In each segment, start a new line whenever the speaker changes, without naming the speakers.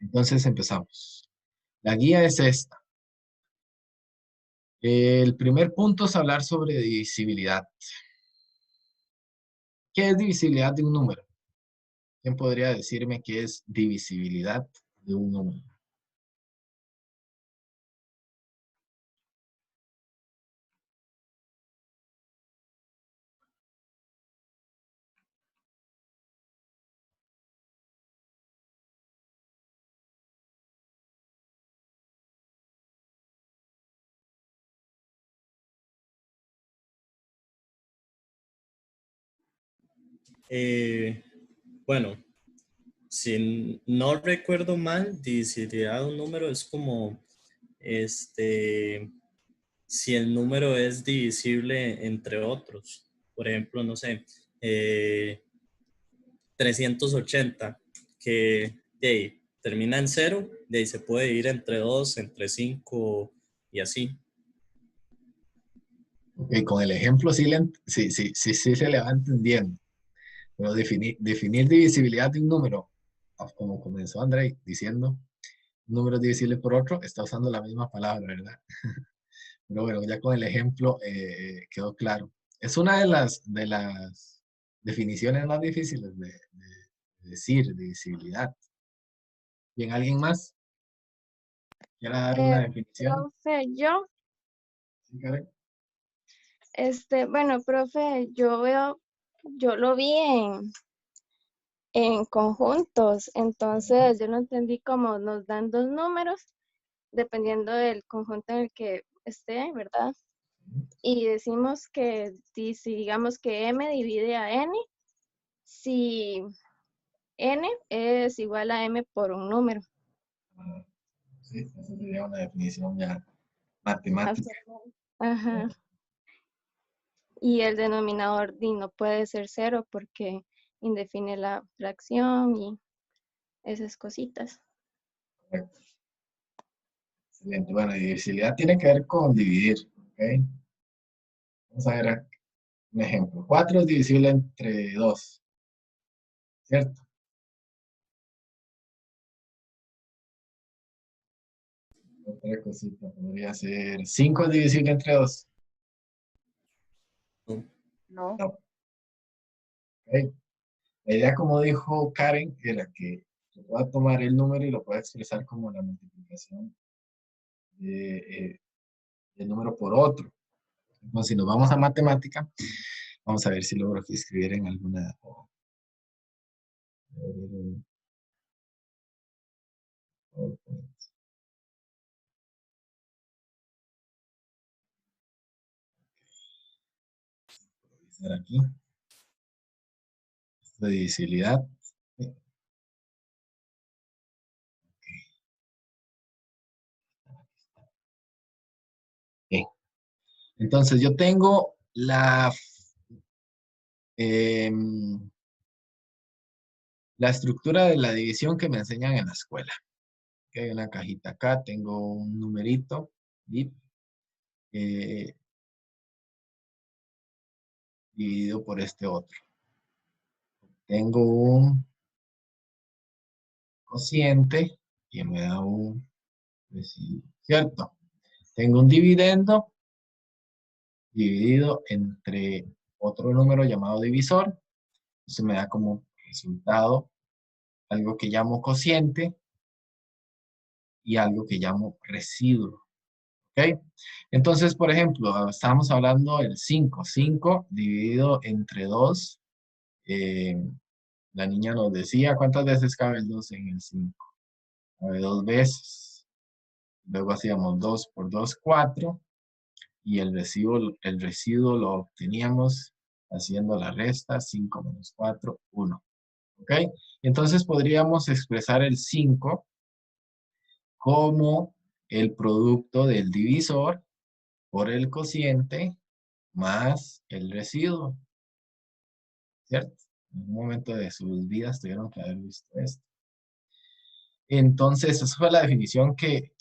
Entonces empezamos. La guía es esta. El primer punto es hablar sobre divisibilidad. ¿Qué es divisibilidad de un número? ¿Quién podría decirme qué es divisibilidad de un número?
Eh, bueno, si no recuerdo mal, divisibilidad de un número es como este, si el número es divisible entre otros. Por ejemplo, no sé, 380, que de ahí, termina en cero, de ahí se puede ir entre 2, entre 5 y así.
Ok, con el ejemplo sí se le va entendiendo. Pero definir divisibilidad de un número, como comenzó André diciendo, un número es divisible por otro, está usando la misma palabra, ¿verdad? Pero bueno, ya con el ejemplo quedó claro. Es una de las definiciones más difíciles de decir, divisibilidad. ¿Bien, alguien más quiera dar una definición?
Profe,
¿Sí, Karen?
bueno, profe, yo lo vi en conjuntos, entonces yo no entendí cómo nos dan dos números dependiendo del conjunto en el que esté, ¿verdad? Y decimos que si digamos que M divide a N, si N es igual a M por un número.
Ah, sí, esa sería una definición ya matemática.
Ajá. Y el denominador no puede ser cero porque indefine la fracción y esas cositas.
Correcto. Excelente. Bueno, divisibilidad tiene que ver con dividir. ¿Ok? Vamos a ver un ejemplo. 4 es divisible entre 2, ¿cierto? Otra cosita podría ser 5 es divisible entre 2.
¿No?
No.
No. ¿Ok? La idea, como dijo Karen, era que se pueda tomar el número y lo pueda expresar como la multiplicación del número por otro. Entonces, si nos vamos a matemática, vamos a ver si logro escribir en alguna. Aquí. Esto de divisibilidad. Bien. Entonces, yo tengo em, la estructura de la división que me enseñan en la escuela. Que hay una cajita acá, tengo un numerito, bip, eh, dividido por este otro. Tengo un cociente que me da un residuo, ¿cierto? Tengo un dividendo dividido entre otro número llamado divisor. Eso me da como resultado algo que llamo cociente y algo que llamo residuo. ¿Ok? Entonces, por ejemplo, estábamos hablando del 5. 5 dividido entre 2. eh, la niña nos decía, ¿cuántas veces cabe el 2 en el 5? Cabe 2 veces. Luego hacíamos 2 por 2, 4. Y el residuo lo obteníamos haciendo la resta, 5 menos 4, 1. ¿Ok? Entonces podríamos expresar el 5 como el producto del divisor por el cociente más el residuo, ¿cierto? En un momento de sus vidas tuvieron que haber visto esto. Entonces, esa fue la definición que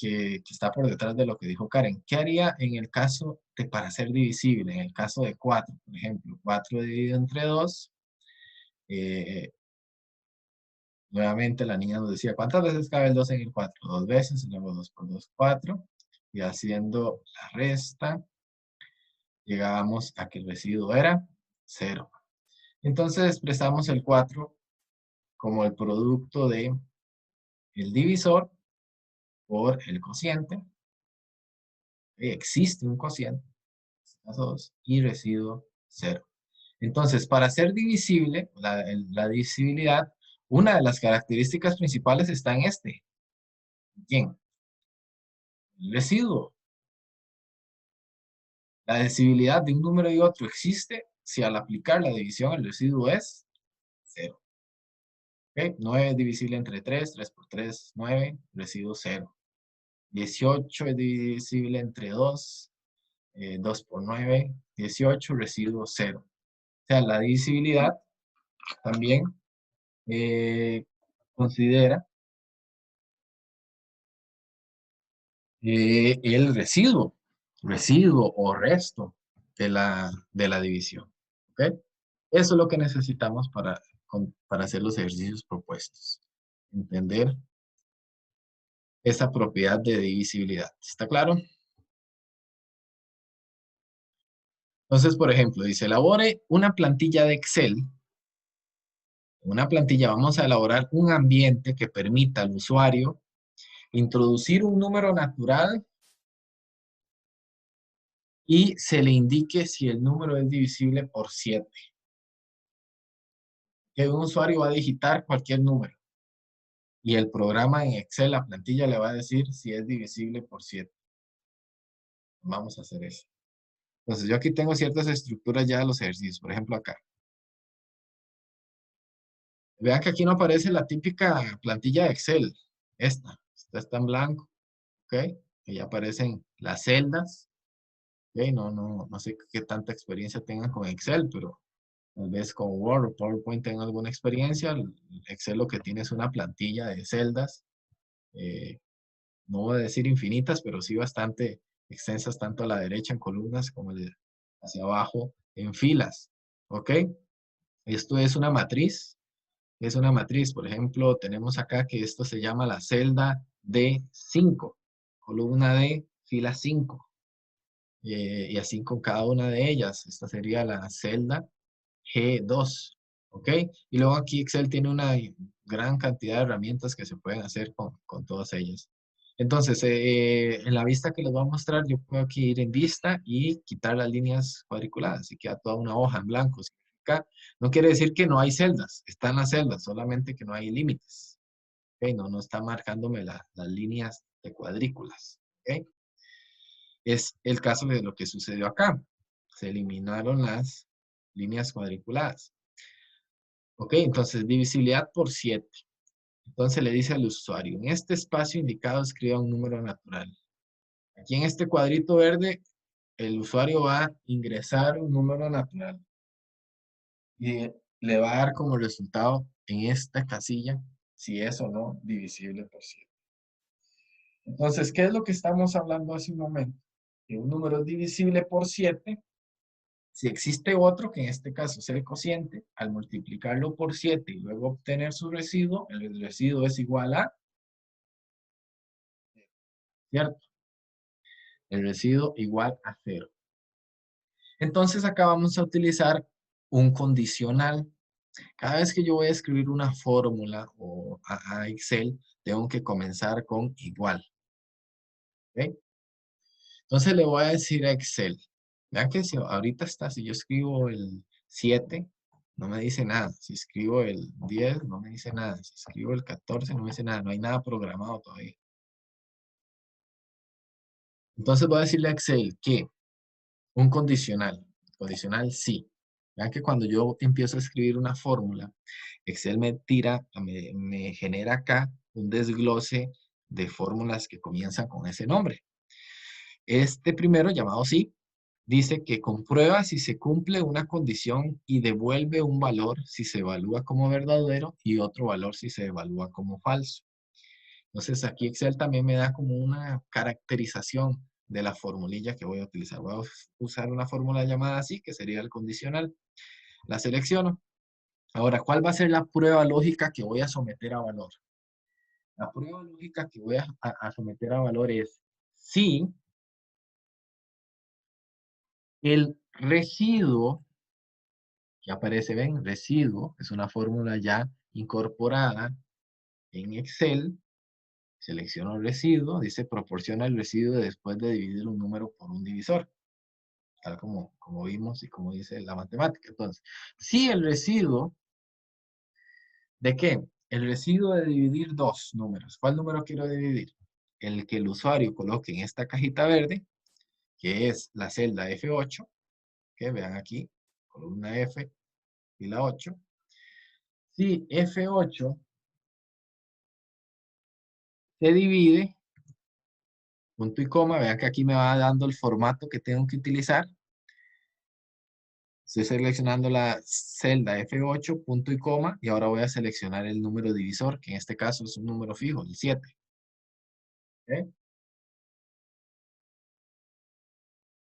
está por detrás de lo que dijo Karen. ¿Qué haría en el caso de para ser divisible? En el caso de 4, por ejemplo, 4 dividido entre 2, Nuevamente la niña nos decía, ¿cuántas veces cabe el 2 en el 4? 2 veces, y luego 2 por 2, 4. Y haciendo la resta, llegábamos a que el residuo era 0. Entonces expresamos el 4 como el producto de el divisor por el cociente. Existe un cociente, 2, y residuo 0. Entonces, para ser divisible, la divisibilidad, una de las características principales está en este. ¿Quién? El residuo. La divisibilidad de un número y otro existe si al aplicar la división el residuo es 0. ¿Okay? 9 es divisible entre 3, 3 por 3, 9, residuo 0. 18 es divisible entre 2, 2 por 9, 18, residuo 0. O sea, la divisibilidad también considera el residuo o resto de la división. ¿Ok? Eso es lo que necesitamos para hacer los ejercicios propuestos. Entender esa propiedad de divisibilidad. ¿Está claro? Entonces, por ejemplo, dice, elabore una plantilla de Excel. En una plantilla vamos a elaborar un ambiente que permita al usuario introducir un número natural y se le indique si el número es divisible por 7. Que un usuario va a digitar cualquier número y el programa en Excel, la plantilla, le va a decir si es divisible por 7. Vamos a hacer eso. Entonces, yo aquí tengo ciertas estructuras ya de los ejercicios. Por ejemplo, acá. Vean que aquí no aparece la típica plantilla de Excel. Esta está en blanco. ¿Ok? Y ya aparecen las celdas. ¿Ok? No sé qué tanta experiencia tengan con Excel, pero tal vez con Word o PowerPoint tengan alguna experiencia. Excel lo que tiene es una plantilla de celdas. No voy a decir infinitas, pero sí bastante extensas, tanto a la derecha en columnas como hacia abajo en filas. ¿Ok? Esto es una matriz. Es una matriz. Por ejemplo, tenemos acá que esto se llama la celda D5. Columna D, fila 5. Y así con cada una de ellas. Esta sería la celda G2. ¿Ok? Y luego aquí Excel tiene una gran cantidad de herramientas que se pueden hacer con todas ellas. Entonces, en la vista que les voy a mostrar, yo puedo aquí ir en vista y quitar las líneas cuadriculadas y queda toda una hoja en blanco. Significa, no quiere decir que no hay celdas, están las celdas, solamente que no hay límites. ¿Ok? No está marcándome las líneas de cuadrículas. ¿Ok? Es el caso de lo que sucedió acá. Se eliminaron las líneas cuadriculadas. Ok, entonces divisibilidad por 7. Entonces le dice al usuario, en este espacio indicado escriba un número natural. Aquí en este cuadrito verde, el usuario va a ingresar un número natural y le va a dar como resultado en esta casilla si es o no divisible por 7. Entonces, ¿qué es lo que estamos hablando hace un momento? Que un número es divisible por 7 si existe otro, que en este caso es el cociente, al multiplicarlo por 7 y luego obtener su residuo, el residuo es igual a, ¿cierto? El residuo igual a 0. Entonces acá vamos a utilizar un condicional. Cada vez que yo voy a escribir una fórmula o a Excel, tengo que comenzar con igual. ¿Ok? Entonces le voy a decir a Excel, vean que si ahorita está, si yo escribo el 7, no me dice nada. Si escribo el 10, no me dice nada. Si escribo el 14, no me dice nada. No hay nada programado todavía. Entonces voy a decirle a Excel que un condicional sí. Vean que cuando yo empiezo a escribir una fórmula, Excel me genera acá un desglose de fórmulas que comienzan con ese nombre. Este primero, llamado sí, dice que comprueba si se cumple una condición y devuelve un valor si se evalúa como verdadero y otro valor si se evalúa como falso. Entonces aquí Excel también me da como una caracterización de la formulilla que voy a utilizar. Voy a usar una fórmula llamada así, que sería el condicional. La selecciono. Ahora, ¿cuál va a ser la prueba lógica que voy a someter a valor? La prueba lógica que voy a someter a valor es si el residuo, que aparece, ven, residuo, es una fórmula ya incorporada en Excel. Selecciono el residuo, dice proporciona el residuo después de dividir un número por un divisor, tal como vimos y como dice la matemática. Entonces, si el residuo, ¿de qué? El residuo de dividir dos números. ¿Cuál número quiero dividir? El que el usuario coloque en esta cajita verde, que es la celda F8, que vean aquí, columna F y la 8. Si F8 se divide, punto y coma, vean que aquí me va dando el formato que tengo que utilizar. Estoy seleccionando la celda F8, punto y coma, y ahora voy a seleccionar el número divisor, que en este caso es un número fijo, el 7. ¿Ok?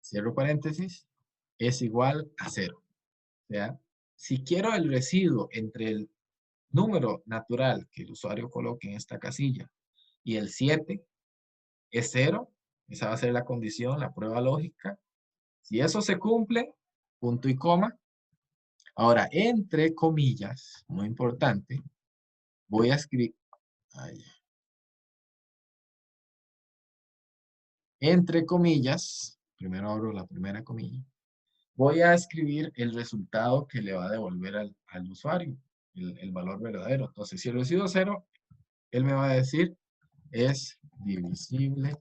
Cierro paréntesis, es igual a 0. O sea, si quiero el residuo entre el número natural que el usuario coloque en esta casilla y el 7 es 0, esa va a ser la condición, la prueba lógica. Si eso se cumple, punto y coma. Ahora, entre comillas, muy importante, voy a escribir, entre comillas, primero abro la primera comilla, voy a escribir el resultado que le va a devolver al usuario, el valor verdadero. Entonces, si el residuo es 0, él me va a decir es divisible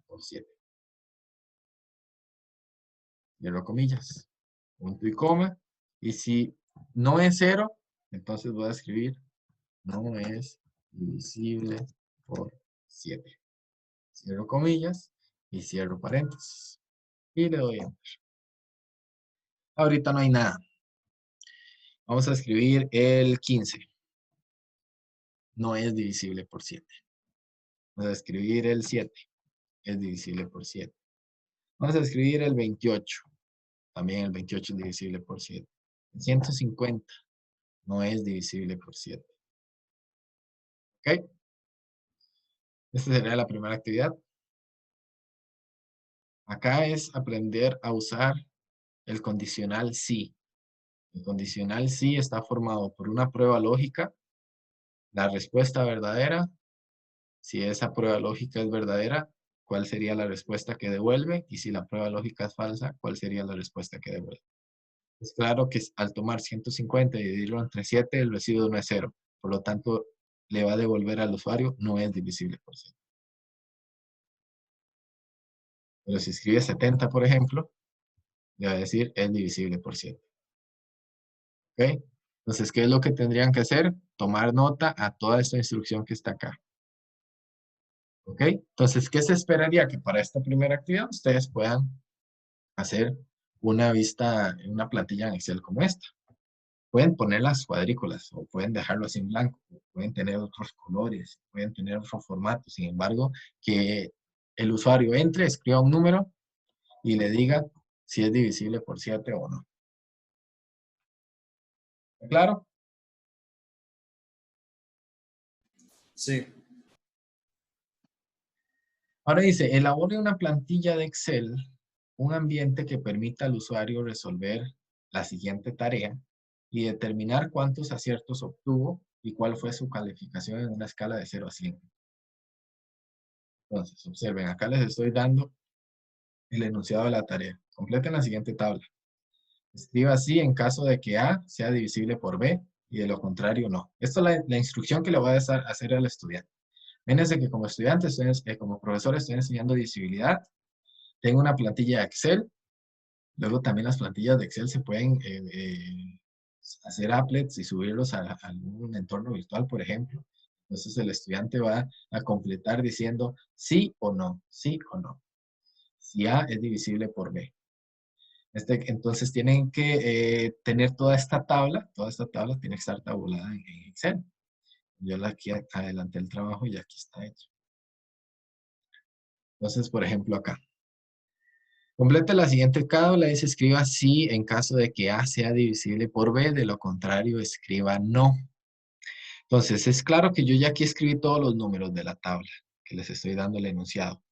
por 7. Cierro comillas, punto y coma. Y si no es 0, entonces voy a escribir no es divisible por 7. Cierro comillas y cierro paréntesis. Y le doy enter. Ahorita no hay nada. Vamos a escribir el 15. No es divisible por 7. Vamos a escribir el 7. Es divisible por 7. Vamos a escribir el 28. También el 28 es divisible por 7. El 150 no es divisible por 7. ¿Ok? Esta sería la primera actividad. Acá es aprender a usar el condicional sí. El condicional sí está formado por una prueba lógica, la respuesta verdadera. Si esa prueba lógica es verdadera, ¿cuál sería la respuesta que devuelve? Y si la prueba lógica es falsa, ¿cuál sería la respuesta que devuelve? Es claro que al tomar 150 y dividirlo entre 7, el residuo no es 0. Por lo tanto, le va a devolver al usuario, no es divisible por 7. Pero si escribe 70, por ejemplo, le va a decir es divisible por 7. ¿Ok? Entonces, ¿qué es lo que tendrían que hacer? Tomar nota a toda esta instrucción que está acá. ¿Ok? Entonces, ¿qué se esperaría? Que para esta primera actividad ustedes puedan hacer una vista, una plantilla en Excel como esta. Pueden poner las cuadrículas o pueden dejarlo así en blanco, o pueden tener otros colores, pueden tener otro formato. Sin embargo, que el usuario entre, escriba un número y le diga si es divisible por 7 o no. ¿Está claro?
Sí.
Ahora dice, elabore una plantilla de Excel, un ambiente que permita al usuario resolver la siguiente tarea y determinar cuántos aciertos obtuvo y cuál fue su calificación en una escala de 0 a 100. Entonces, observen, acá les estoy dando el enunciado de la tarea. Completen la siguiente tabla. Escriba así en caso de que A sea divisible por B y de lo contrario no. Esta es la instrucción que le voy a hacer al estudiante. Fíjense que como estudiante, como profesor, estoy enseñando divisibilidad. Tengo una plantilla de Excel. Luego también las plantillas de Excel se pueden hacer applets y subirlos a algún entorno virtual, por ejemplo. Entonces el estudiante va a completar diciendo sí o no, sí o no. Si A es divisible por B. Entonces tienen que tener toda esta tabla tiene que estar tabulada en Excel. Yo aquí adelanté el trabajo y aquí está hecho. Entonces, por ejemplo, acá. Complete la siguiente cábula, dice escriba sí en caso de que A sea divisible por B, de lo contrario escriba no. Entonces, es claro que yo ya aquí escribí todos los números de la tabla que les estoy dando el enunciado.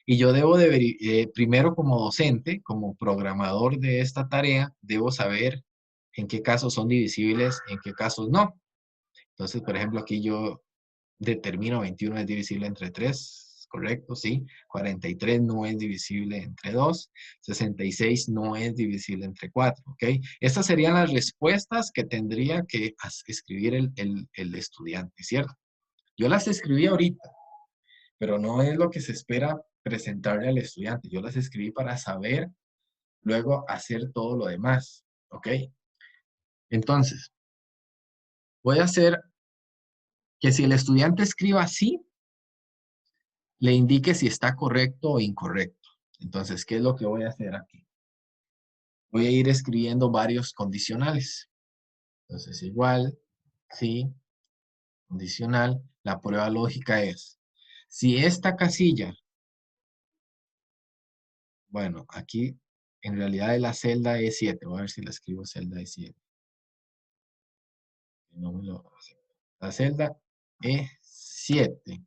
Y yo debo de, primero como docente, como programador de esta tarea, debo saber en qué casos son divisibles, en qué casos no. Entonces, por ejemplo, aquí yo determino 21 es divisible entre 3, correcto, sí. 43 no es divisible entre 2. 66 no es divisible entre 4, ¿ok? Estas serían las respuestas que tendría que escribir el estudiante, ¿cierto? Yo las escribí ahorita, pero no es lo que se espera presentarle al estudiante. Yo las escribí para saber luego hacer todo lo demás, ¿ok? Entonces, voy a hacer que si el estudiante escriba así, le indique si está correcto o incorrecto. Entonces, ¿qué es lo que voy a hacer aquí? Voy a ir escribiendo varios condicionales. Entonces, igual, sí, condicional. La prueba lógica es, si esta casilla, bueno, aquí en realidad es la celda E7. Voy a ver si la escribo celda E7. No me lo acepta. La celda E7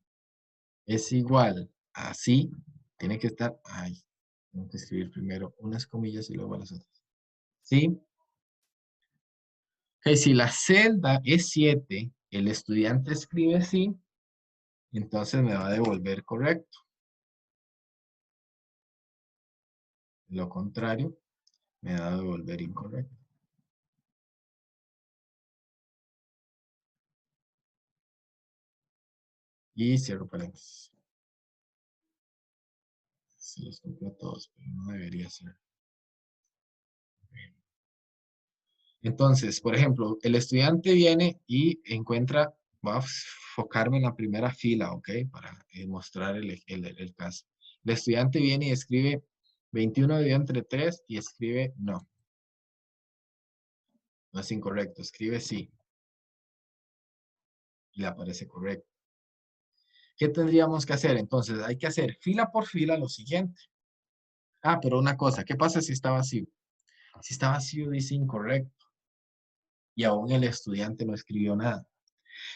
es igual a sí. Tiene que estar, ay, tengo que escribir primero unas comillas y luego las otras. ¿Sí? Ok, si la celda es 7, el estudiante escribe sí, entonces me va a devolver correcto. Lo contrario, me va a devolver incorrecto. Y cierro paréntesis. Se los copio a todos, pero no debería ser. Entonces, por ejemplo, el estudiante viene y encuentra, va a enfocarme en la primera fila, ¿ok? Para mostrar el caso. El estudiante viene y escribe 21 dividido entre 3 y escribe no. No es incorrecto, escribe sí. Y le aparece correcto. ¿Qué tendríamos que hacer? Entonces, hay que hacer fila por fila lo siguiente. Ah, pero una cosa, ¿qué pasa si está vacío? Si está vacío dice incorrecto y aún el estudiante no escribió nada.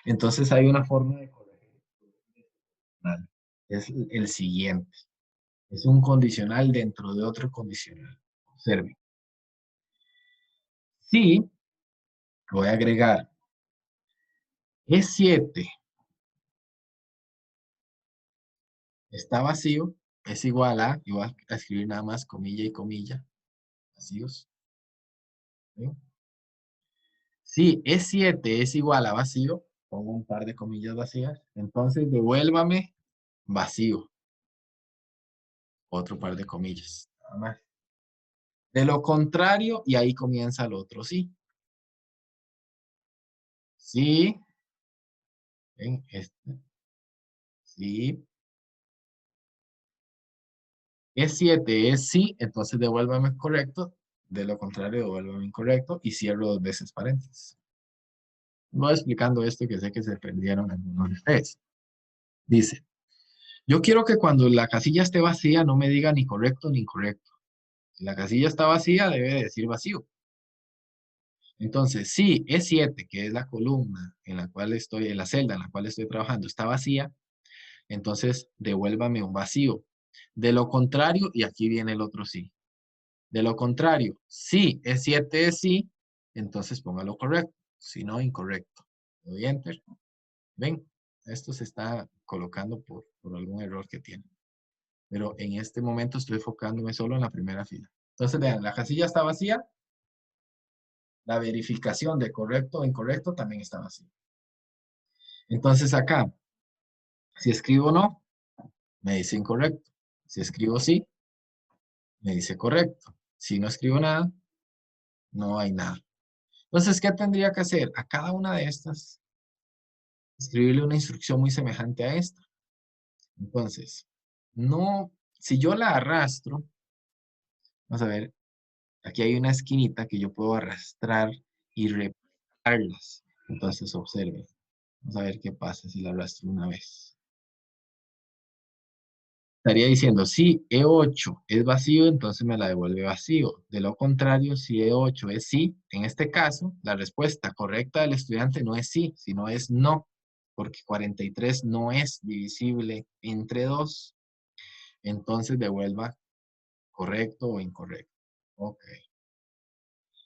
Entonces hay una forma de corregir. Es el siguiente. Es un condicional dentro de otro condicional. Observe. Si voy a agregar E7 está vacío, es igual a, y voy a escribir nada más comilla y comilla, vacíos. ¿Sí? Si E7 es igual a vacío, pongo un par de comillas vacías, entonces devuélvame vacío. Otro par de comillas, nada más. De lo contrario, y ahí comienza el otro sí. Sí, ven, este, sí. E7 es sí, entonces devuélvame correcto. De lo contrario, devuélvame incorrecto y cierro 2 veces paréntesis. Voy explicando esto que sé que se perdieron algunos de ustedes. Dice, yo quiero que cuando la casilla esté vacía no me diga ni correcto ni incorrecto. Si la casilla está vacía, debe decir vacío. Entonces, si E7, que es la columna en la cual estoy, en la celda en la cual estoy trabajando, está vacía, entonces devuélvame un vacío. De lo contrario, y aquí viene el otro sí. De lo contrario, si E7 es sí, entonces póngalo correcto. Si no, incorrecto. Le doy enter. Ven, esto se está colocando por algún error que tiene. Pero en este momento estoy enfocándome solo en la primera fila. Entonces, vean, la casilla está vacía. La verificación de correcto o incorrecto también está vacía. Entonces acá, si escribo no, me dice incorrecto. Si escribo sí, me dice correcto. Si no escribo nada, no hay nada. Entonces, ¿qué tendría que hacer? A cada una de estas, escribirle una instrucción muy semejante a esta. Entonces, no, si yo la arrastro, vamos a ver, aquí hay una esquinita que yo puedo arrastrar y repetirlas. Entonces, observe. Vamos a ver qué pasa si la arrastro una vez. estaría diciendo, si E8 es vacío, entonces me la devuelve vacío. De lo contrario, si E8 es sí, en este caso, la respuesta correcta del estudiante no es sí, sino es no, porque 43 no es divisible entre 2. Entonces devuelva correcto o incorrecto. Ok.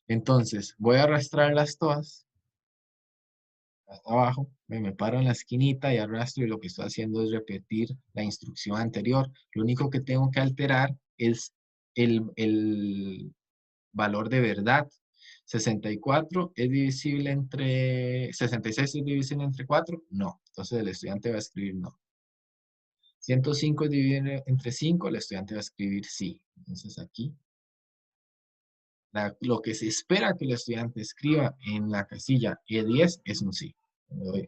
Entonces, voy a arrastrarlas todas hasta abajo, me paro en la esquinita y arrastro y lo que estoy haciendo es repetir la instrucción anterior. Lo único que tengo que alterar es el valor de verdad. 64 es divisible entre, 66 es divisible entre 4, no. Entonces el estudiante va a escribir no. 105 es divisible entre 5, el estudiante va a escribir sí. Entonces aquí, lo que se espera que el estudiante escriba en la casilla E10 es un sí. Le doy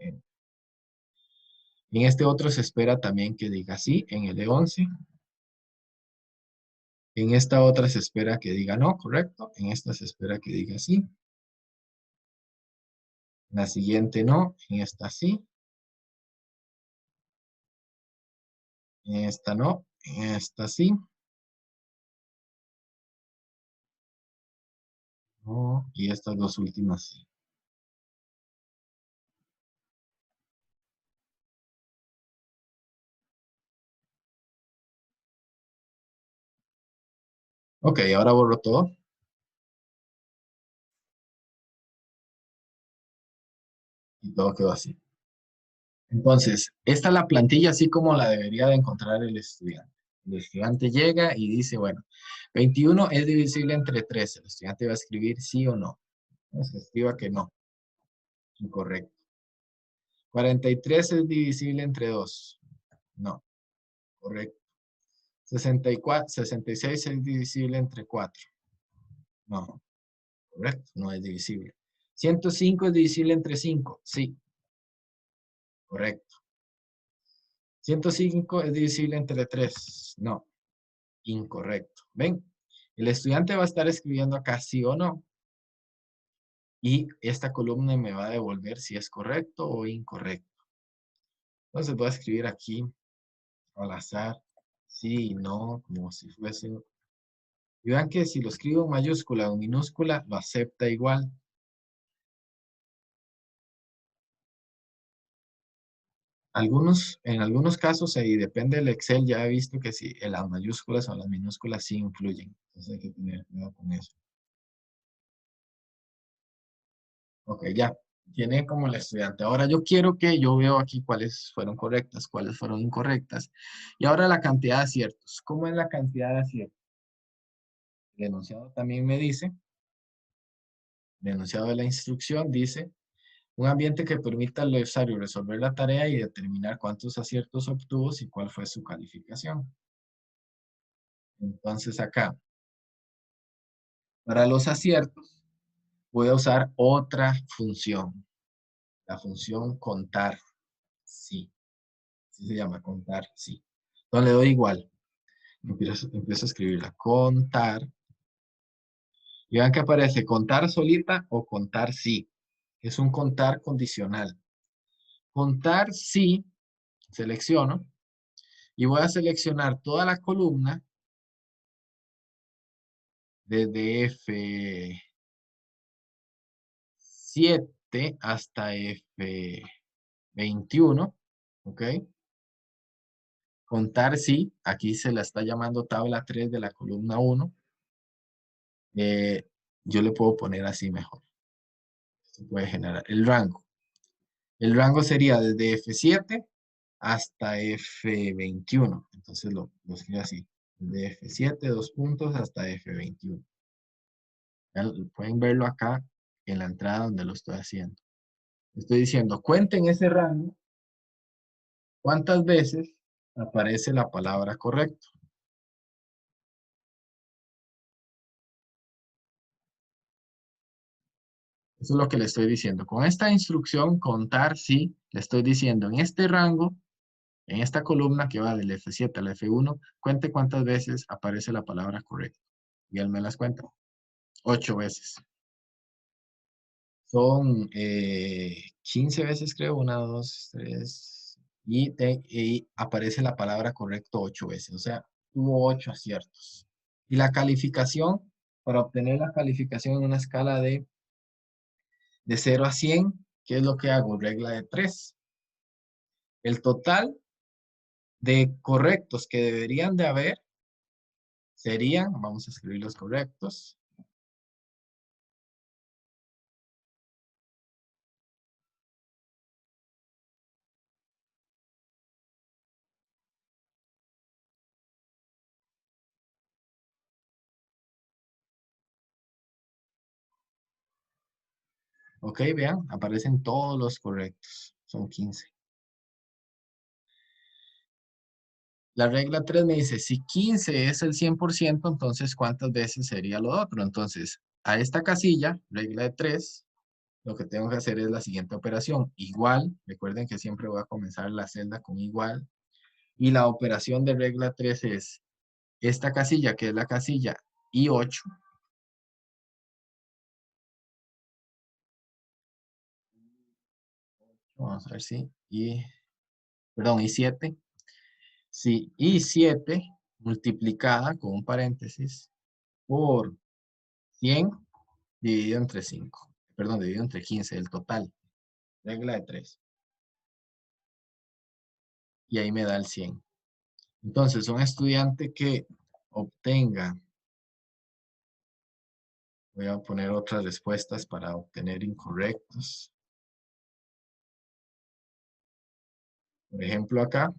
en este otro se espera también que diga sí, en el E11. En esta otra se espera que diga no, correcto. En esta se espera que diga sí. La siguiente no, en esta sí. En esta no, en esta sí. No, y estas dos últimas sí. Ok, ahora borro todo. Y todo quedó así. Entonces, esta es la plantilla así como la debería de encontrar el estudiante. El estudiante llega y dice, bueno, 21 es divisible entre 13. El estudiante va a escribir sí o no. Entonces, escriba que no. Incorrecto. 43 es divisible entre 2. No. Correcto. 66 es divisible entre 4. No. Correcto. No es divisible. 105 es divisible entre 5. Sí. Correcto. 105 es divisible entre 3. No. Incorrecto. ¿Ven? El estudiante va a estar escribiendo acá sí o no. Y esta columna me va a devolver si es correcto o incorrecto. Entonces voy a escribir aquí al azar sí y no, como si fuese. Y vean que si lo escribo en mayúscula o minúscula, lo acepta igual. En algunos casos, y depende del Excel, ya he visto que si en las mayúsculas o las minúsculas sí influyen. Entonces hay que tener cuidado con eso. Ok, ya. Tiene como el estudiante. Ahora yo veo aquí cuáles fueron correctas, cuáles fueron incorrectas. Y ahora la cantidad de aciertos. ¿Cómo es la cantidad de aciertos? El enunciado también me dice, el enunciado de la instrucción dice, un ambiente que permita al usuario resolver la tarea y determinar cuántos aciertos obtuvo y cuál fue su calificación. Entonces acá, para los aciertos, voy a usar otra función. La función contar sí. Así se llama, contar sí. Entonces le doy igual. Empiezo a escribirla. Contar. Y vean que aparece contar solita o contar sí. Es un contar condicional. Contar sí, selecciono. Y voy a seleccionar toda la columna desde F7 hasta F21. ¿Ok? Contar sí. Aquí se la está llamando tabla 3 de la columna 1. Yo le puedo poner así mejor. Esto puede generar el rango. El rango sería desde F7 hasta F21. Entonces lo escribo así. De F7, dos puntos, hasta F21. Pueden verlo acá en la entrada donde lo estoy haciendo. Estoy diciendo, cuenten ese rango. ¿Cuántas veces aparece la palabra correcto? Eso es lo que le estoy diciendo. Con esta instrucción, contar sí, le estoy diciendo en este rango, en esta columna que va del F7 al F1, cuente cuántas veces aparece la palabra correcto. Y él me las cuenta. 8 veces. Son 15 veces, creo. 1, 2, 3, y aparece la palabra correcto 8 veces. O sea, tuvo 8 aciertos. Y la calificación, para obtener la calificación en una escala de 0 a 100, ¿qué es lo que hago? Regla de 3. El total de correctos que deberían de haber serían, vamos a escribir los correctos. Ok, vean, aparecen todos los correctos. Son 15. La regla 3 me dice, si 15 es el 100%, entonces ¿cuántas veces sería lo otro? Entonces, a esta casilla, regla de 3, lo que tengo que hacer es la siguiente operación. Igual, recuerden que siempre voy a comenzar la celda con igual. Y la operación de regla 3 es esta casilla, que es la casilla I8. Vamos a ver si, perdón, I7. Si I7 multiplicada con un paréntesis por 100 dividido entre 5. Perdón, dividido entre 15, el total. Regla de 3. Y ahí me da el 100. Entonces, un estudiante que obtenga, voy a poner otras respuestas para obtener incorrectos. Por ejemplo, acá,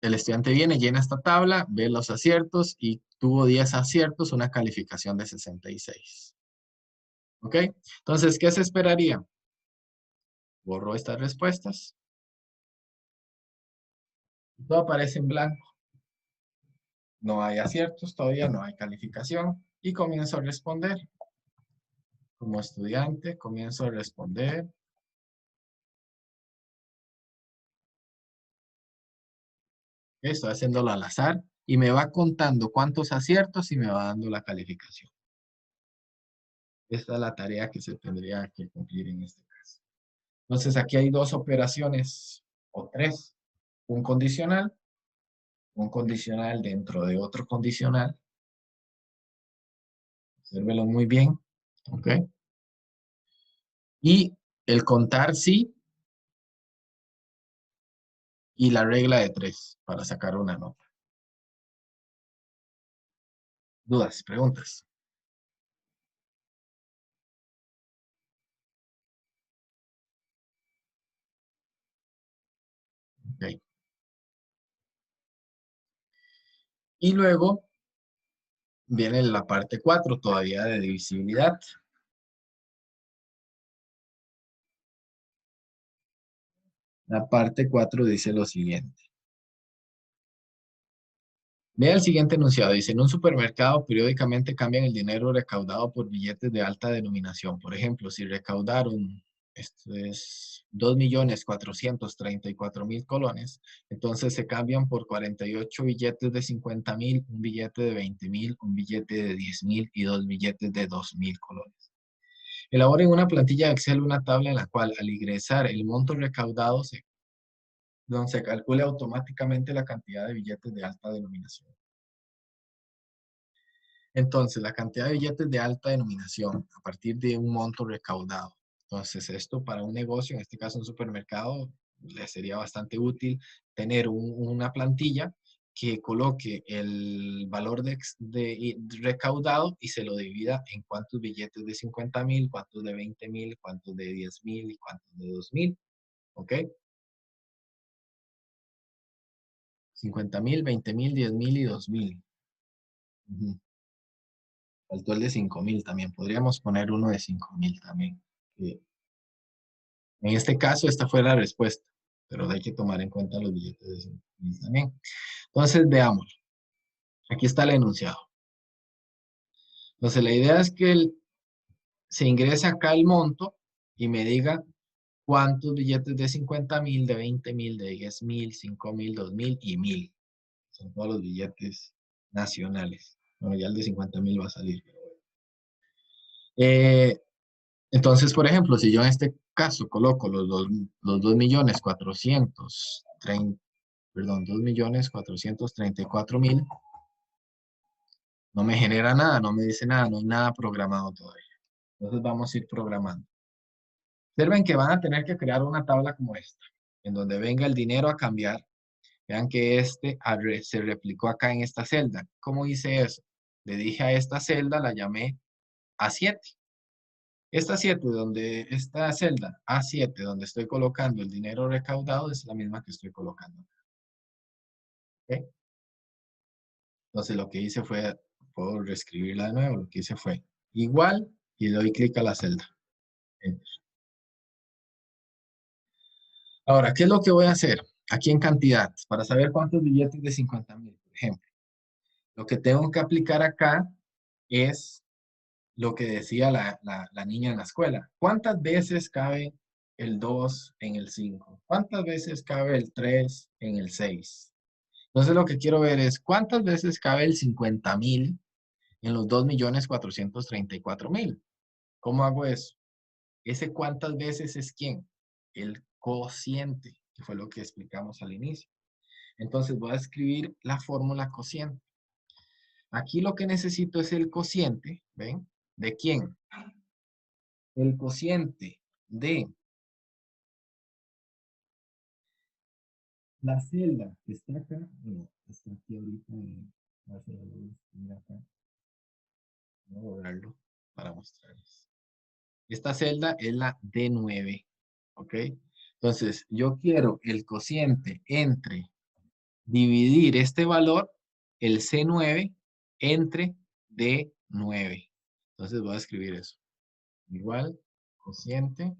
el estudiante viene, llena esta tabla, ve los aciertos y tuvo 10 aciertos, una calificación de 66. ¿Ok? Entonces, ¿qué se esperaría? Borro estas respuestas. Todo aparece en blanco. No hay aciertos, todavía no hay calificación. Y comienzo a responder. Como estudiante, comienzo a responder. Estoy haciéndolo al azar. Y me va contando cuántos aciertos y me va dando la calificación. Esta es la tarea que se tendría que cumplir en este caso. Entonces, aquí hay dos operaciones, o tres. Un condicional dentro de otro condicional. Obsérvelo muy bien. ¿Ok? Y el contar sí y la regla de 3 para sacar una nota. ¿Dudas? ¿Preguntas? Ok. Y luego viene la parte 4 todavía de divisibilidad. La parte 4 dice lo siguiente. Vea el siguiente enunciado. Dice, en un supermercado periódicamente cambian el dinero recaudado por billetes de alta denominación. Por ejemplo, si recaudaron, esto es 2.434.000 colones, entonces se cambian por 48 billetes de 50.000, un billete de 20.000, un billete de 10.000 y dos billetes de 2.000 colones. Elaboren una plantilla de Excel, una tabla en la cual al ingresar el monto recaudado donde se calcule automáticamente la cantidad de billetes de alta denominación. Entonces, la cantidad de billetes de alta denominación a partir de un monto recaudado. Entonces, esto para un negocio, en este caso un supermercado, le sería bastante útil tener una plantilla que coloque el valor de recaudado y se lo divida en cuántos billetes de 50.000, cuántos de 20.000, cuántos de 10.000 y cuántos de 2.000. ¿Ok? 50.000, 20.000, 10.000 y 2.000. Faltó el de 5.000 también. Podríamos poner uno de 5.000 también. En este caso, esta fue la respuesta, pero hay que tomar en cuenta los billetes de 5.000 también. Entonces, veamos. Aquí está el enunciado. Entonces, la idea es que se ingrese acá el monto y me diga cuántos billetes de 50.000, de 20.000, de 10.000, 5.000, 2.000 y 1.000. Son todos los billetes nacionales. Bueno, ya el de 50.000 va a salir. Entonces, por ejemplo, si yo en este caso coloco los 2.430.000, perdón, 2.434.000, no me genera nada, no me dice nada, no hay nada programado todavía. Entonces vamos a ir programando. Observen que van a tener que crear una tabla como esta, en donde venga el dinero a cambiar. Vean que se replicó acá en esta celda. ¿Cómo hice eso? Le dije a esta celda, la llamé A7. Esta celda A7, donde estoy colocando el dinero recaudado, es la misma que estoy colocando. ¿Ok? Entonces lo que hice fue, puedo reescribirla de nuevo, lo que hice fue igual y le doy clic a la celda. Enter. Ahora, ¿qué es lo que voy a hacer? Aquí en cantidad, para saber cuántos billetes de 50.000, por ejemplo. Lo que tengo que aplicar acá es lo que decía la niña en la escuela. ¿Cuántas veces cabe el 2 en el 5? ¿Cuántas veces cabe el 3 en el 6? Entonces lo que quiero ver es cuántas veces cabe el 50.000 en los 2.434.000. ¿Cómo hago eso? Ese cuántas veces es quién? El cociente, que fue lo que explicamos al inicio. Entonces voy a escribir la fórmula cociente. Aquí lo que necesito es el cociente, ¿ven? ¿De quién? El cociente de la celda que está acá. No, está aquí ahorita. Voy a escribir acá. Voy a borrarlo para mostrarles. Esta celda es la D9, ¿ok? Entonces, yo quiero el cociente entre dividir este valor, el C9, entre D9. Entonces voy a escribir eso. Igual, cociente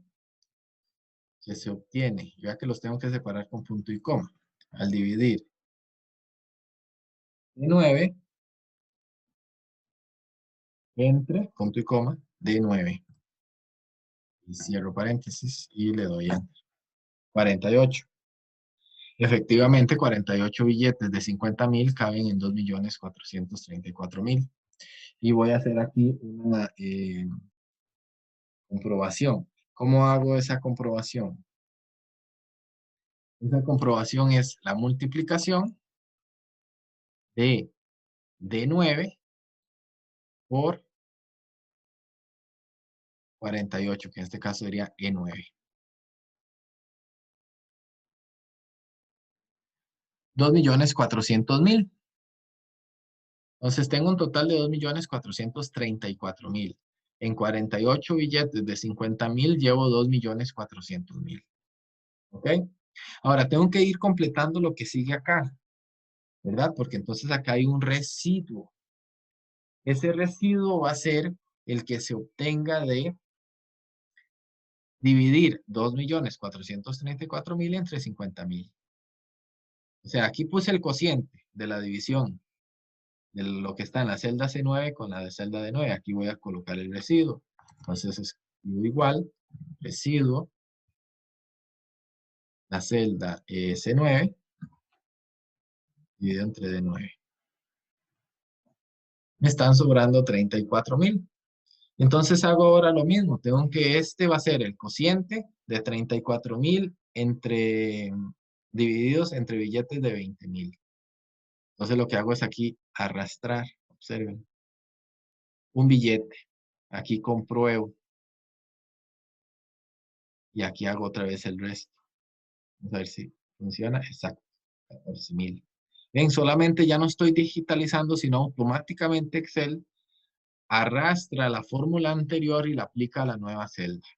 que se obtiene, ya que los tengo que separar con punto y coma, al dividir D9 entre punto y coma D9. Y cierro paréntesis y le doy enter. 48. Efectivamente, 48 billetes de 50.000 caben en 2.434.000. Y voy a hacer aquí una comprobación. ¿Cómo hago esa comprobación? Esa comprobación es la multiplicación de D9 por 48, que en este caso sería E9. 2.400.000. Entonces tengo un total de 2.434.000. En 48 billetes de 50.000 llevo 2.400.000. ¿Ok? Ahora tengo que ir completando lo que sigue acá, ¿verdad? Porque entonces acá hay un residuo. Ese residuo va a ser el que se obtenga de dividir 2.434.000 entre 50.000. O sea, aquí puse el cociente de la división de lo que está en la celda C9 con la de celda D9. Aquí voy a colocar el residuo. Entonces escribo igual, residuo, la celda C9, dividido entre D9. Me están sobrando 34.000. Entonces hago ahora lo mismo. Tengo que este va a ser el cociente de 34.000 divididos entre billetes de 20.000. Entonces lo que hago es aquí arrastrar. Observen. Un billete. Aquí compruebo. Y aquí hago otra vez el resto. Vamos a ver si funciona. Exacto. 14.000. Ven, solamente ya no estoy digitalizando, sino automáticamente Excel arrastra la fórmula anterior y la aplica a la nueva celda.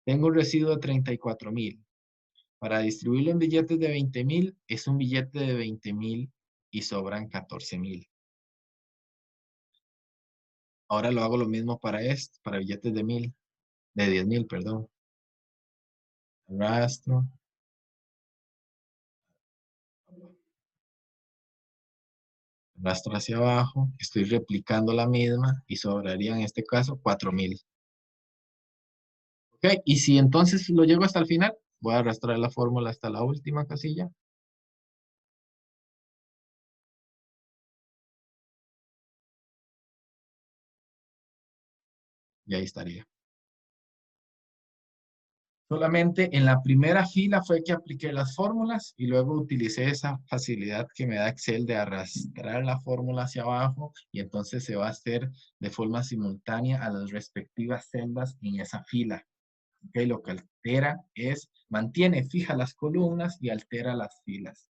Tengo un residuo de 34.000. Para distribuirlo en billetes de 20.000, es un billete de 20.000 y sobran 14.000. Ahora lo hago lo mismo para para billetes de 10.000, perdón. Arrastro. Arrastro hacia abajo. Estoy replicando la misma y sobraría en este caso 4.000. Ok, y si entonces lo llego hasta el final, voy a arrastrar la fórmula hasta la última casilla. Y ahí estaría. Solamente en la primera fila fue que apliqué las fórmulas y luego utilicé esa facilidad que me da Excel de arrastrar la fórmula hacia abajo y entonces se va a hacer de forma simultánea a las respectivas celdas en esa fila. ¿Okay? Lo que altera es, mantiene fijas las columnas y altera las filas.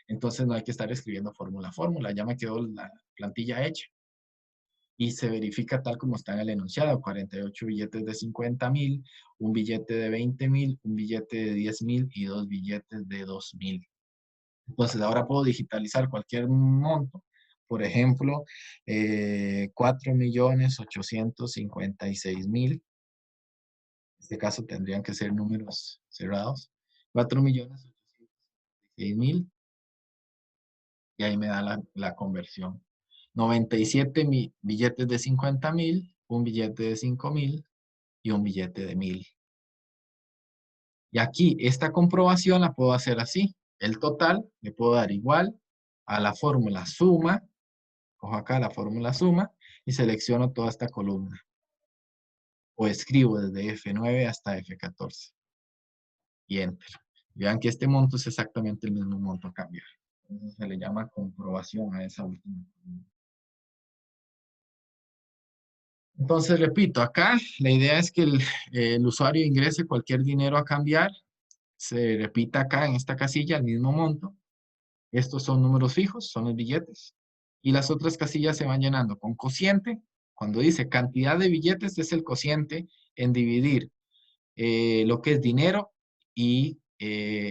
Entonces no hay que estar escribiendo fórmula a fórmula, ya me quedó la plantilla hecha. Y se verifica tal como está en el enunciado, 48 billetes de 50,000, un billete de 20,000, un billete de 10,000 y 2 billetes de 2,000. Entonces ahora puedo digitalizar cualquier monto, por ejemplo, 4,856,000. En este caso tendrían que ser números cerrados. 4,856,000 y ahí me da la conversión. 97 billetes de 50,000, un billete de 5,000 y un billete de 1,000. Y aquí esta comprobación la puedo hacer así. El total le puedo dar igual a la fórmula suma. Cojo acá la fórmula suma y selecciono toda esta columna. O escribo desde F9 hasta F14. Y Enter. Vean que este monto es exactamente el mismo monto a cambiar. Entonces se le llama comprobación a esa última columna. Entonces, repito, acá la idea es que el usuario ingrese cualquier dinero a cambiar. Se repita acá en esta casilla el mismo monto. Estos son números fijos, son los billetes. Y las otras casillas se van llenando con cociente. Cuando dice cantidad de billetes es el cociente en dividir lo que es dinero y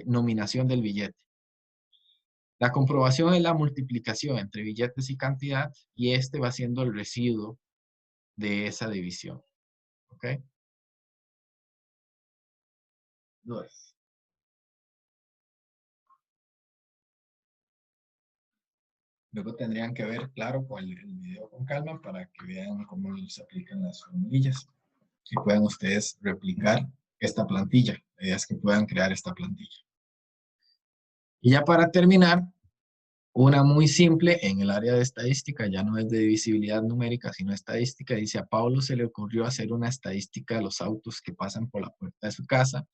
nominación del billete. La comprobación es la multiplicación entre billetes y cantidad y este va siendo el residuo de esa división. ¿Ok? 2. Luego tendrían que ver, claro, con el video con calma para que vean cómo se aplican las formulillas y puedan ustedes replicar esta plantilla. La idea es que puedan crear esta plantilla. Y ya para terminar, una muy simple en el área de estadística, ya no es de divisibilidad numérica, sino estadística. Dice, a Pablo se le ocurrió hacer una estadística de los autos que pasan por la puerta de su casa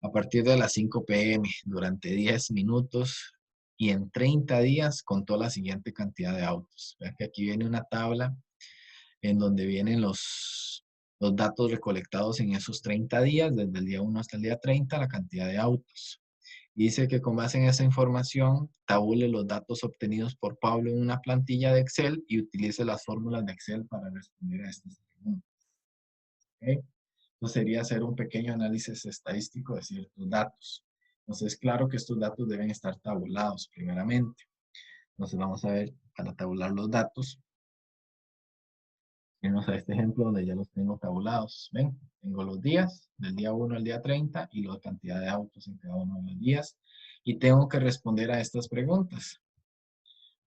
a partir de las 5 p.m. durante 10 minutos y en 30 días contó la siguiente cantidad de autos. Vean que aquí viene una tabla en donde vienen los datos recolectados en esos 30 días, desde el día 1 hasta el día 30, la cantidad de autos. Dice que con base en esa información, tabule los datos obtenidos por Pablo en una plantilla de Excel y utilice las fórmulas de Excel para responder a estas preguntas. ¿Okay? Entonces sería hacer un pequeño análisis estadístico de ciertos datos. Entonces, claro que estos datos deben estar tabulados primeramente. Entonces vamos a ver, para tabular los datos, tenemos a este ejemplo donde ya los tengo tabulados. ¿Ven? Tengo los días, del día 1 al día 30 y la cantidad de autos en cada uno de los días. Y tengo que responder a estas preguntas.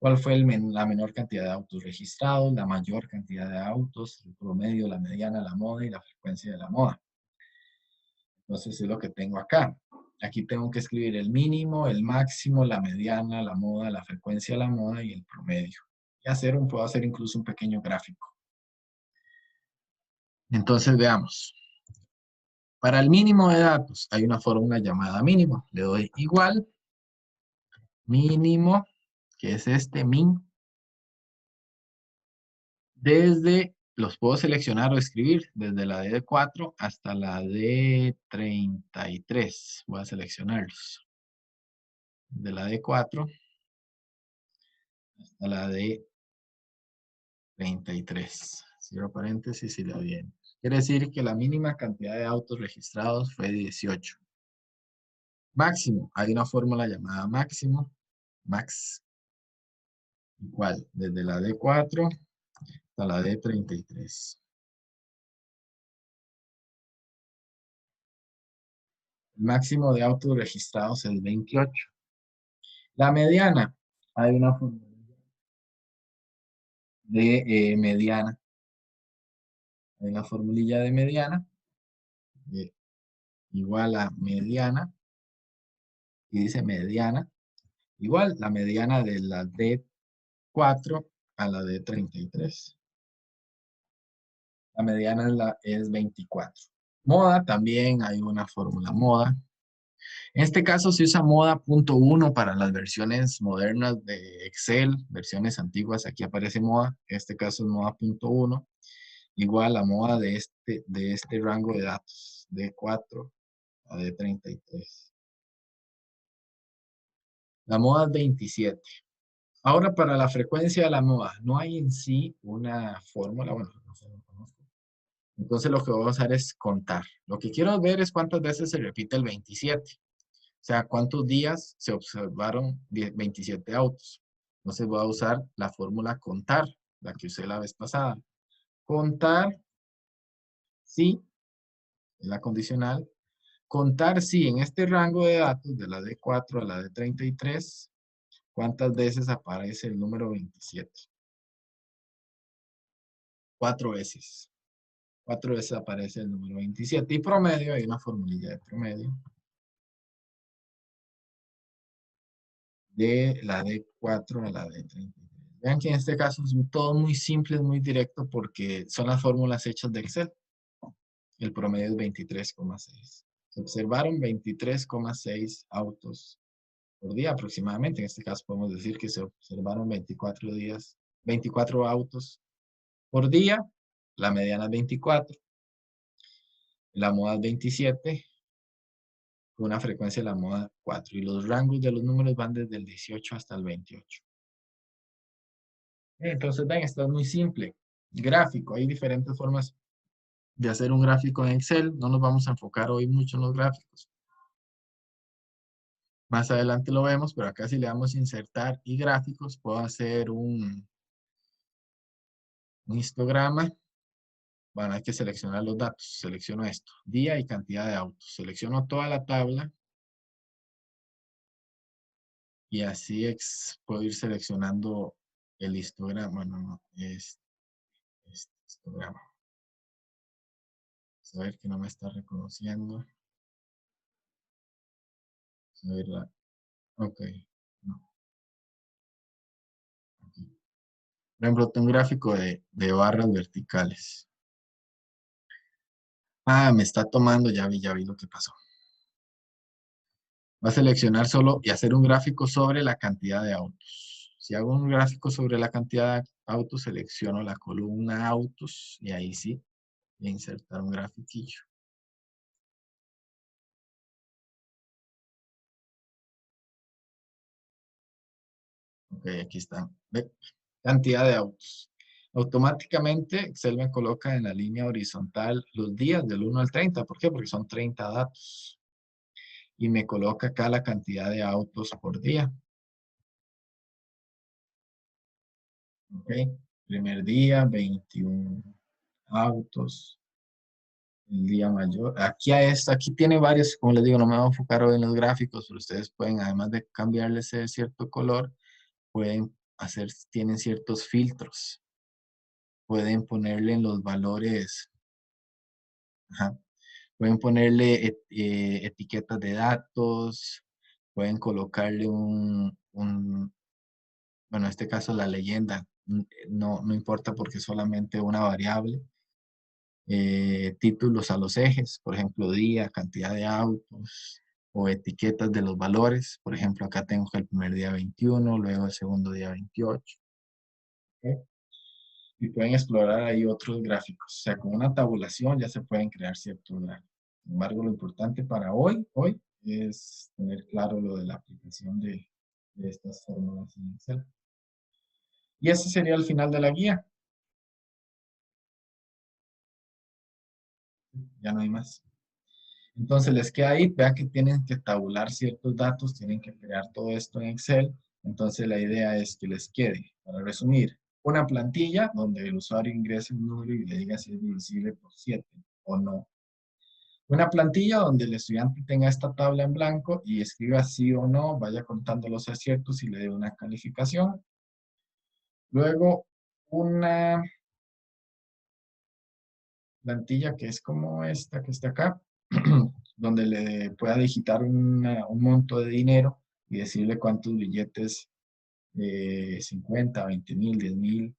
¿Cuál fue la menor cantidad de autos registrados, la mayor cantidad de autos, el promedio, la mediana, la moda y la frecuencia de la moda? Entonces es lo que tengo acá. Aquí tengo que escribir el mínimo, el máximo, la mediana, la moda, la frecuencia de la moda y el promedio. Y puedo hacer incluso un pequeño gráfico. Entonces veamos. Para el mínimo de datos hay una fórmula llamada mínimo. Le doy igual, mínimo, que es este min. Los puedo seleccionar o escribir desde la D4 hasta la D33. Voy a seleccionarlos. De la D4 hasta la D33. Cierro paréntesis y le doy bien. Quiere decir que la mínima cantidad de autos registrados fue 18. Máximo, hay una fórmula llamada máximo, max, igual, desde la D4 hasta la D33. El máximo de autos registrados es 28. La mediana, hay una fórmula de mediana. Hay una formulilla de mediana, igual a mediana, y dice mediana, igual la mediana de la D4 a la D33. La mediana es 24. Moda, también hay una fórmula moda. En este caso se usa moda.1 para las versiones modernas de Excel, versiones antiguas, aquí aparece moda, en este caso es moda.1, igual a moda de este rango de datos, D4 a D33. La moda es 27. Ahora para la frecuencia de la moda, no hay en sí una fórmula, bueno, no sé, no conozco. Entonces lo que voy a hacer es contar. Lo que quiero ver es cuántas veces se repite el 27. O sea, cuántos días se observaron 27 autos. Entonces voy a usar la fórmula contar, la que usé la vez pasada. Contar si, es la condicional. Contar si en este rango de datos, de la D4 a la D33, cuántas veces aparece el número 27. 4 veces. 4 veces aparece el número 27. Y promedio, hay una formulilla de promedio. De la D4 a la D33. Vean que en este caso es todo muy simple, es muy directo porque son las fórmulas hechas de Excel. El promedio es 23,6. Se observaron 23,6 autos por día aproximadamente. En este caso podemos decir que se observaron 24 autos por día. La mediana es 24. La moda es 27. Con una frecuencia de la moda 4. Y los rangos de los números van desde el 18 hasta el 28. Entonces, ven, esto es muy simple. Gráfico, hay diferentes formas de hacer un gráfico en Excel. No nos vamos a enfocar hoy mucho en los gráficos. Más adelante lo vemos, pero acá si le damos insertar y gráficos, puedo hacer un histograma. Bueno, hay que seleccionar los datos. Selecciono esto, día y cantidad de autos. Selecciono toda la tabla y así puedo ir seleccionando el histograma. Bueno, no, es este histograma. Vamos a ver que no me está reconociendo. Vamos a ver ok. No, aquí. Por ejemplo, tengo un gráfico de barras verticales. Ah, me está tomando, ya vi lo que pasó. Va a seleccionar solo y hacer un gráfico sobre la cantidad de autos. Si hago un gráfico sobre la cantidad de autos, selecciono la columna autos y ahí sí, voy a insertar un grafiquillo. Ok, aquí están. ¿Ve? Cantidad de autos. Automáticamente Excel me coloca en la línea horizontal los días del 1 al 30. ¿Por qué? Porque son 30 datos. Y me coloca acá la cantidad de autos por día. Ok. Primer día, 21 autos. El día mayor. Aquí tiene varios, como les digo, no me voy a enfocar hoy en los gráficos, pero ustedes pueden, además de cambiarle ese cierto color, pueden tienen ciertos filtros. Pueden ponerle en los valores, ajá, pueden ponerle etiquetas de datos, pueden colocarle bueno, en este caso la leyenda, no importa porque es solamente una variable. Títulos a los ejes, por ejemplo, día, cantidad de autos, o etiquetas de los valores. Por ejemplo, acá tengo el primer día 21, luego el segundo día 28. ¿Ok? Y pueden explorar ahí otros gráficos. O sea, con una tabulación ya se pueden crear ciertos gráficos. Sin embargo, lo importante para hoy es tener claro lo de la aplicación de estas fórmulas en Excel. Y ese sería el final de la guía. Ya no hay más. Entonces les queda ahí, vean que tienen que tabular ciertos datos, tienen que crear todo esto en Excel. Entonces la idea es que les quede, para resumir, una plantilla donde el usuario ingrese un número y le diga si es divisible por 7 o no. Una plantilla donde el estudiante tenga esta tabla en blanco y escriba sí o no, vaya contando los aciertos y le dé una calificación. Luego, una plantilla que es como esta que está acá, donde le pueda digitar un monto de dinero y decirle cuántos billetes, 50, 20,000, 10,000,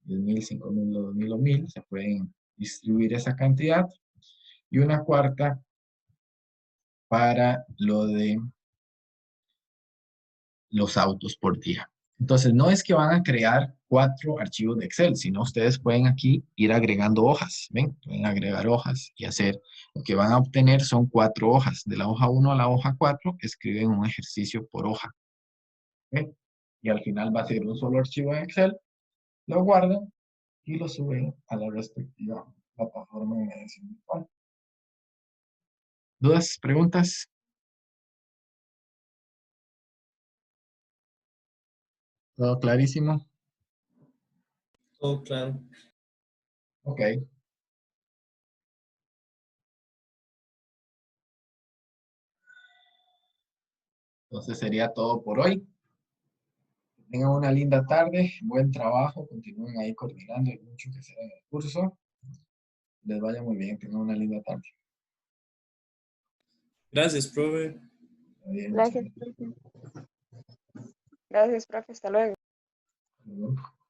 10,000, 5,000, 2,000 o 1,000, se pueden distribuir esa cantidad. y una cuarta para lo de los autos por día. Entonces, no es que van a crear 4 archivos de Excel, sino ustedes pueden aquí ir agregando hojas, ¿ven? Pueden agregar hojas y hacer, lo que van a obtener son 4 hojas. De la hoja 1 a la hoja 4, escriben un ejercicio por hoja. ¿Ven? Y al final va a ser un solo archivo en Excel, lo guardan y lo suben a la respectiva plataforma de medición virtual. ¿Dudas? ¿Preguntas? ¿Todo clarísimo?
Todo claro.
Ok. Entonces sería todo por hoy. Tengan una linda tarde, buen trabajo, continúen ahí coordinando, hay mucho que hacer en el curso. Les vaya muy bien, tengan una linda tarde.
Gracias, profe.
Adiós,
Gracias, profe. Gracias, profe. Hasta luego.
adiós.